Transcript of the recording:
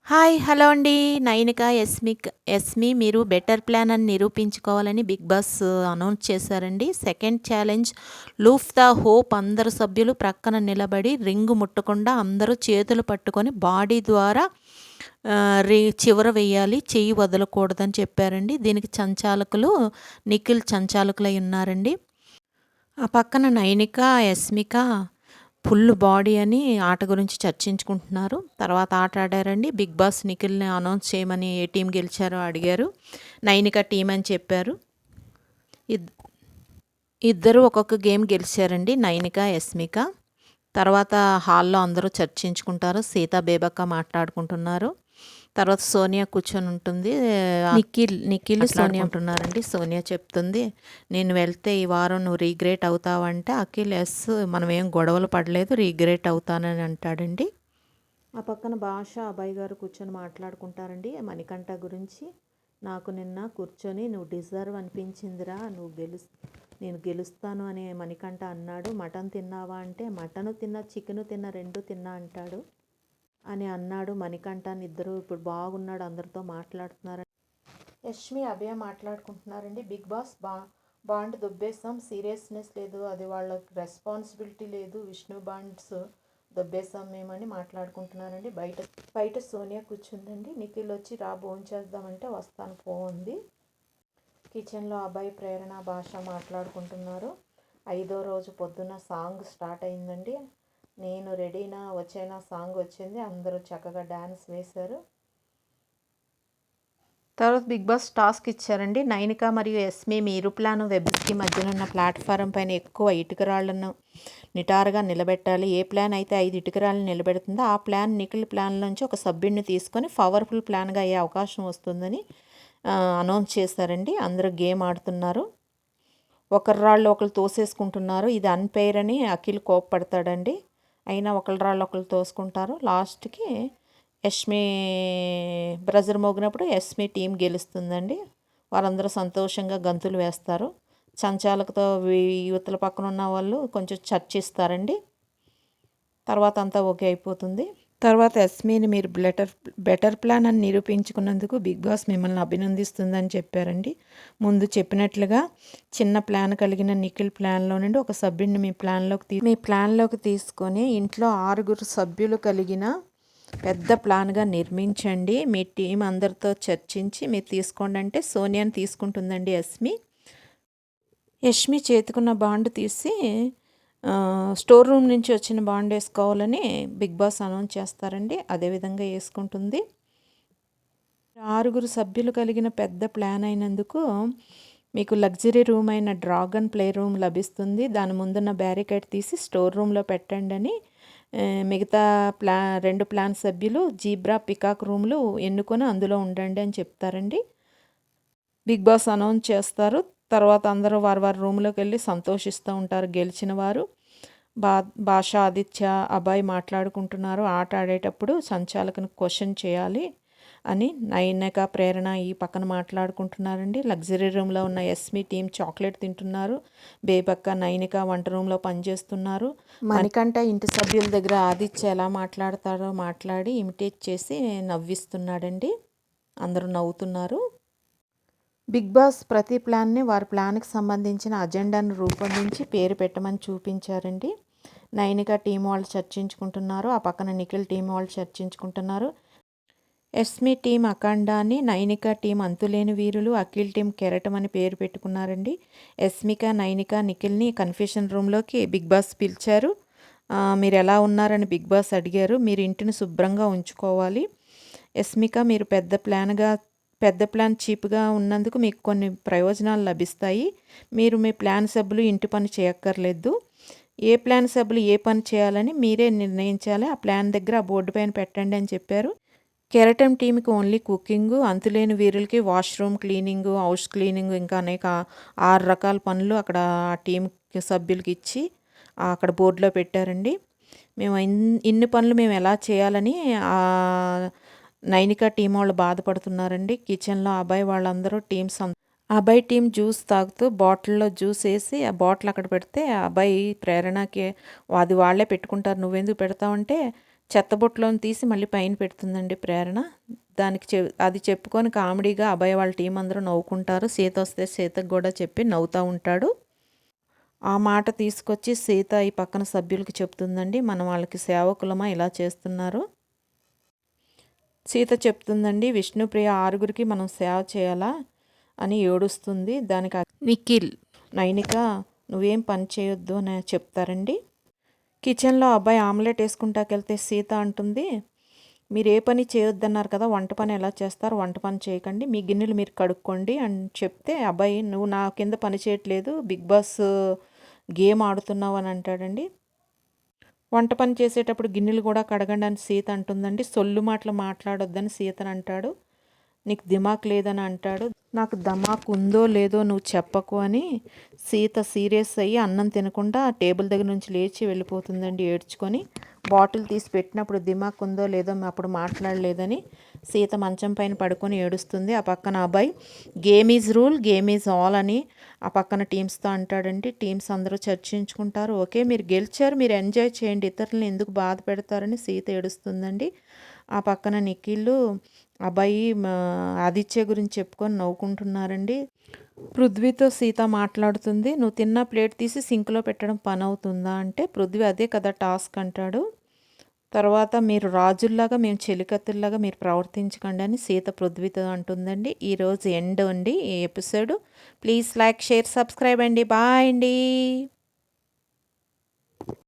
Hi! Hello అండి. నైనిక, యస్మి మీరు better plan అని నిరూపించుకోవాలని బిగ్ బాస్ అనౌన్స్ చేశారండి. Second challenge loaf the hope. అందరు సభ్యులు ప్రక్కన నిలబడి రింగు ముట్టకుండా అందరూ చేతులు పట్టుకొని బాడీ ద్వారా చివర వేయాలి, చెయ్యి వదలకూడదని చెప్పారండి. దీనికి నిఖిల్ సంచాలకులై ఉన్నారండి. ఆ పక్కన నైనిక, యస్మిక ఫుల్ బాడీ అని ఆట గురించి చర్చించుకుంటున్నారు. తర్వాత ఆట ఆడారండి. బిగ్ బాస్ నిఖిల్ని అనౌన్స్ చేయమని ఏ టీం గెలిచారో అడిగారు. నైనిక టీం అని చెప్పారు. ఇద్దరు ఒక్కొక్క గేమ్ గెలిచారండి, నైనిక, యస్మిక. తర్వాత హాల్లో అందరూ చర్చించుకుంటారు. సీత, బేబక్క మాట్లాడుకుంటున్నారు. తర్వాత సోనియా కూర్చొని ఉంటుంది. నిఖిల్ సోనియా ఉంటున్నారండి. సోనియా చెప్తుంది, నేను వెళ్తే ఈ వారం నువ్వు రీగ్రేట్ అవుతావంటే అఖిల్ ఎస్, మనం ఏం గొడవలు పడలేదు, రీగ్రేట్ అవుతానని అంటాడండి. ఆ పక్కన భాష, అబ్బాయి గారు కూర్చొని మాట్లాడుకుంటారండి మణికంఠ గురించి. నాకు నిన్న కూర్చొని నువ్వు డిజర్వ్ అనిపించిందిరా, నేను గెలుస్తాను అని మణికంఠ అన్నాడు. మటన్ తిన్నావా అంటే మటను తిన్నా, చికెను తిన్నా, రెండు తిన్నా అంటాడు అని అన్నాడు మణికంఠ. ఇద్దరు ఇప్పుడు బాగున్నాడు, అందరితో మాట్లాడుతున్నారు. యష్మి, అభయ మాట్లాడుకుంటున్నారండి. బిగ్ బాస్ బాండ్ దుబ్బేసాం, సీరియస్నెస్ లేదు, అది వాళ్ళకి రెస్పాన్సిబిలిటీ లేదు, విష్ణు బాండ్స్ దుబ్బేసాం మేమని మాట్లాడుకుంటున్నారండి. బయట సోనియా కూర్చుందండి. నిఖిల్ వచ్చి రా భోంచేద్దామంటే వస్తాను పో ఉంది. కిచెన్లో అబ్బాయి, ప్రేరణ, భాష మాట్లాడుకుంటున్నారు. 5వ రోజు పొద్దున్న సాంగ్ స్టార్ట్ అయిందండి. నేను రెడీనా వచ్చేనా సాంగ్ వచ్చింది. అందరూ చక్కగా డ్యాన్స్ వేశారు. తర్వాత బిగ్ బాస్ టాస్క్ ఇచ్చారండి. నైనిక మరియు యస్మి మీ ఇరుప్లాను వెబ్స్కి మధ్యన ఉన్న ప్లాట్ఫారం పైన ఎక్కువ ఇటుకరాళ్లను నిటారుగా నిలబెట్టాలి. ఏ ప్లాన్ అయితే 5 ఇటుకరాళ్ళని నిలబెడుతుందో ఆ ప్లాన్ నిఖిల్ ప్లాన్ నుంచి ఒక సభ్యుడిని తీసుకొని పవర్ఫుల్ ప్లాన్గా అయ్యే అవకాశం వస్తుందని అనౌన్స్ చేశారండి. అందరూ గేమ్ ఆడుతున్నారు. ఒకరి రాళ్ళు ఒకరు తోసేసుకుంటున్నారు. ఇది అన్ఫెయిర్ అని అఖిల్ కోప్పడతాడండి. అయినా ఒకరి రాళ్ళు ఒకరు తోసుకుంటారు. లాస్ట్కి యష్మి బ్రజర్ మోగినప్పుడు యష్మి టీం గెలుస్తుందండి. వారందరూ సంతోషంగా గంతులు వేస్తారు. సంచాలకుతో యువతల పక్కన ఉన్న వాళ్ళు కొంచెం చర్చిస్తారండి. తర్వాత అంతా ఓకే అయిపోతుంది. తర్వాత యస్మిని మీరు బెటర్ ప్లాన్ అని నిరూపించుకున్నందుకు బిగ్ బాస్ మిమ్మల్ని అభినందిస్తుందని చెప్పారండి. ముందు చెప్పినట్లుగా చిన్న ప్లాన్ కలిగిన నిఖిల్ ప్లాన్లో నుండి ఒక సభ్యుడిని మీ ప్లాన్లోకి తీసుకొని ఇంట్లో 6 సభ్యులు కలిగిన పెద్ద ప్లాన్గా నిర్మించండి. మీ టీం అందరితో చర్చించి మీరు తీసుకోండి అంటే సోనియాని తీసుకుంటుందండి యష్మి చేతుకున్న బాండ్ తీసి స్టోర్ రూమ్ నుంచి వచ్చిన బాండ్ వేసుకోవాలని బిగ్ బాస్ అనౌన్స్ చేస్తారండి. అదేవిధంగా వేసుకుంటుంది. 6 సభ్యులు కలిగిన పెద్ద ప్లాన్ అయినందుకు మీకు లగ్జరీ రూమ్ అయిన డ్రాగన్ ప్లే రూమ్ లభిస్తుంది. దాని ముందున్న బ్యారికేడ్ తీసి స్టోర్ రూమ్లో పెట్టండి అని మిగతా 2 ప్లాన్ సభ్యులు జీబ్రా, పికాక్ రూమ్లు ఎన్నుకొని అందులో ఉండండి అని చెప్తారండి. బిగ్ బాస్ అనౌన్స్ చేస్తారు. తర్వాత అందరూ వారి రూమ్లోకి వెళ్ళి సంతోషిస్తూ ఉంటారు. గెలిచిన వారు భాష, ఆదిత్య, అబ్బాయి మాట్లాడుకుంటున్నారు. ఆట ఆడేటప్పుడు సంచాలకుని క్వశ్చన్ చేయాలి అని నైనిక, ప్రేరణ ఈ పక్కన మాట్లాడుకుంటున్నారండి. లగ్జరీ రూమ్లో ఉన్న యస్మి టీం చాక్లెట్ తింటున్నారు. బేబక్క, నైనిక వంట రూమ్లో పనిచేస్తున్నారు. మణికంఠ ఇంటి సభ్యుల దగ్గర ఆదిత్య ఎలా మాట్లాడతాడో మాట్లాడి ఇమిటేట్ చేసి నవ్విస్తున్నాడండి. అందరూ నవ్వుతున్నారు. బిగ్ బాస్ ప్రతి ప్లాన్ని వారి ప్లాన్కి సంబంధించిన అజెండాను రూపొందించి పేరు పెట్టమని చూపించారండి. నైనిక టీం వాళ్ళు చర్చించుకుంటున్నారు. ఆ పక్కన నిఖిల్ టీం వాళ్ళు చర్చించుకుంటున్నారు. యస్మి టీం అఖండాన్ని, నైనిక టీం అంతులేని వీరులు, అఖిల్ టీం కెరటం అని పేరు పెట్టుకున్నారండి. యస్మిక, నైనిక, నిఖిల్ని కన్ఫ్యూషన్ రూమ్లోకి బిగ్ బాస్ పిలిచారు. మీరు ఎలా ఉన్నారని బిగ్ బాస్ అడిగారు. మీరు ఇంటిని శుభ్రంగా ఉంచుకోవాలి. యస్మిక, మీరు పెద్ద ప్లాన్ చీప్గా ఉన్నందుకు మీకు కొన్ని ప్రయోజనాలు లభిస్తాయి. మీరు మీ ప్లాన్ సభ్యులు ఇంటి పని చేయక్కర్లేదు. ఏ ప్లాన్ సభ్యులు ఏ పని చేయాలని మీరే నిర్ణయించాలి. ఆ ప్లాన్ దగ్గర ఆ బోర్డు పైన పెట్టండి అని చెప్పారు. కెరటం టీంకి ఓన్లీ కుకింగ్, అంతులేని వీరులకి వాష్రూమ్ క్లీనింగ్, హౌస్ క్లీనింగ్, ఇంకా అనేక 6 రకాల పనులు అక్కడ ఆ టీం సభ్యులకి ఇచ్చి అక్కడ బోర్డులో పెట్టారండి. మేము ఇన్ని పనులు మేము ఎలా చేయాలని నైనిక టీం వాళ్ళు బాధపడుతున్నారండి. కిచెన్లో అబ్బాయి వాళ్ళందరూ అబ్బాయి టీం జ్యూస్ తాగుతూ బాటిల్లో జ్యూస్ వేసి ఆ బాటిల్ అక్కడ పెడితే ఆ అబ్బాయి ప్రేరణకి అది వాళ్ళే పెట్టుకుంటారు, నువ్వెందుకు పెడతావంటే చెత్తబుట్టలోని తీసి మళ్ళీ పైన పెడుతుందండి ప్రేరణ. దానికి అది చెప్పుకొని కామెడీగా అభయ్ వాళ్ళ టీం అందరూ నవ్వుకుంటారు. సీత వస్తే సీతకు కూడా చెప్పి నవ్వుతూ ఉంటాడు. ఆ మాట తీసుకొచ్చి సీత ఈ పక్కన సభ్యులకి చెప్తుందండి, మనం వాళ్ళకి సేవకులమా ఇలా చేస్తున్నారు. సీత చెప్తుందండి, విష్ణుప్రియ 6గురికి మనం సేవ చేయాలా అని ఏడుస్తుంది. దానికి నిఖిల్, నైనిక నువ్వేం పని చేయొద్దు అని చెప్తారండి. కిచెన్లో అబ్బాయి ఆమ్లెట్ వేసుకుంటాకెళ్తే సీత అంటుంది, మీరు ఏ పని చేయొద్దన్నారు కదా, వంట పని ఎలా చేస్తారు, వంట పని చేయకండి, మీ గిన్నెలు మీరు కడుక్కోండి అని చెప్తే అబ్బాయి నువ్వు నా కింద పని చేయట్లేదు, బిగ్ బాస్ గేమ్ ఆడుతున్నావు అని అంటాడండి. వంట పని చేసేటప్పుడు గిన్నెలు కూడా కడగండి అని సీత అంటుందండి. సొల్లు మాటలు మాట్లాడొద్దని సీతను అంటాడు. నీకు దిమాక్ లేదని అంటాడు. నాకు దిమాక్ ఉందో లేదో నువ్వు చెప్పకు అని సీత సీరియస్ అయ్యి అన్నం తినకుండా టేబుల్ దగ్గర నుంచి లేచి వెళ్ళిపోతుందండి ఏడ్చుకొని. బాటిల్ తీసి పెట్టినప్పుడు దిమాక్ ఉందో లేదో అప్పుడు మాట్లాడలేదని సీత మంచం పైన పడుకొని ఏడుస్తుంది. ఆ పక్కన అబ్బాయి game is rule, game is all అని ఆ పక్కన టీమ్స్తో అంటాడండి. టీమ్స్ అందరూ చర్చించుకుంటారు. ఓకే మీరు గెలిచారు, మీరు ఎంజాయ్ చేయండి, ఇతరులను ఎందుకు బాధ పెడతారని సీత ఏడుస్తుందండి. ఆ పక్కన నిఖిల్ అబ్బాయి ఆదిత్య గురించి చెప్పుకొని నవ్వుకుంటున్నారండి. పృథ్వీతో సీత మాట్లాడుతుంది, నువ్వు తిన్న ప్లేట్ తీసి సింక్లో పెట్టడం పని అవుతుందా అంటే పృథ్వీ అదే కదా టాస్క్ అంటాడు. తర్వాత మీరు రాజుల్లాగా మేము చెలికత్తుల్లాగా మీరు ప్రవర్తించకండి అని సీత పృథ్వీతో అంటుందండి. ఈరోజు ఎండ్ అండి ఈ episode. Please like, share, subscribe అండి. బాయ్ అండి.